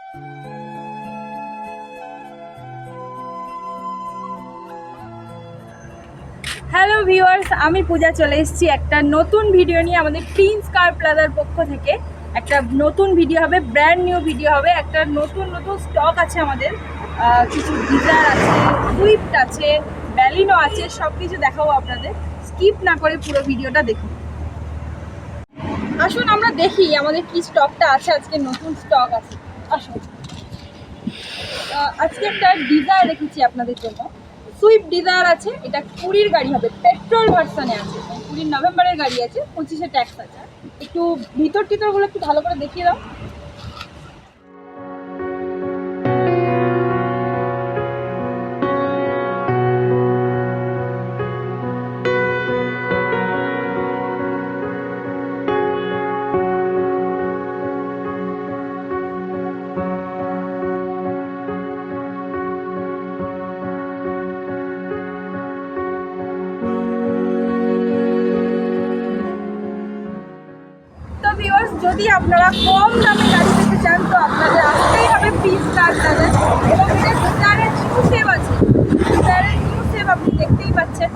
Hello viewers, আমি পূজা চলে এসেছি একটা নতুন ভিডিও নিয়ে। আমাদের প্রিন্স কার প্লাজার পক্ষ থেকে একটা নতুন ভিডিও হবে, ব্র্যান্ড নিউ ভিডিও হবে। একটা নতুন স্টক আছে আমাদের, কিছু ডিজায়ার আছে, সুইফট আছে, ব্যালিনো আছে, সব কিছু দেখাবো আপনাদের। স্কিপ না করে পুরো ভিডিওটা দেখুন। আসুন আমরা দেখি আমাদের কি স্টকটা আছে। আজকে নতুন স্টক আছে, আসুন। আজকে একটা ডিজায়ার রেখেছি আপনাদের জন্য, সুইফট ডিজায়ার আছে। এটা 20-র গাড়ি হবে, পেট্রোল ভার্সনে আছে, 20 নভেম্বরের গাড়ি আছে, 25-এ ট্যাক্স আছে। একটু ভিতরগুলো একটু ভালো করে দেখিয়ে দাও। তো ভিউয়ার্স, যদি আপনারা কম দামে গাড়ি পেতে চান তো আপনাদের আসতেই হবে প্রিন্স কার প্লাজায়। এবং এটা ডিজায়ারের নিউ সেভ আছে, ডিজায়ারের নিউ সেভ আপনি দেখতেই পাচ্ছেন।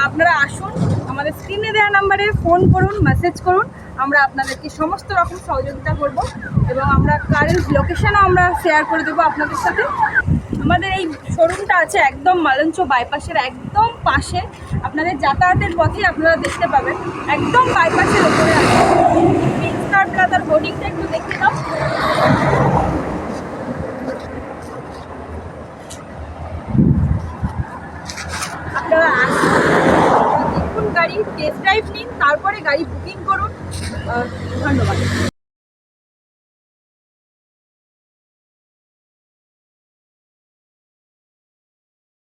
আপনারা আসুন, আমাদের স্ক্রিনে দেওয়া নাম্বারে ফোন করুন, মেসেজ করুন, আমরা আপনাদেরকে সমস্ত রকম সহযোগিতা করব। এবং আমরা কারেন্ট লোকেশনও আমরা শেয়ার করে দেবো আপনাদের সাথে। আমাদের এই শোরুমটা আছে একদম মালঞ্চ বাইপাসের একদম পাশে, আপনাদের যাতায়াতের পথে আপনারা দেখতে পাবেন, একদম বাইপাসের ওপরে আছে প্রিন্স কার প্লাজার হোর্ডিংটা। একটু দেখতে দাও। আপনারা আসুন, দেখুন গাড়ি, টেস্ট ড্রাইভ নিন, তারপরে গাড়ি বুকিং করুন। ধন্যবাদ।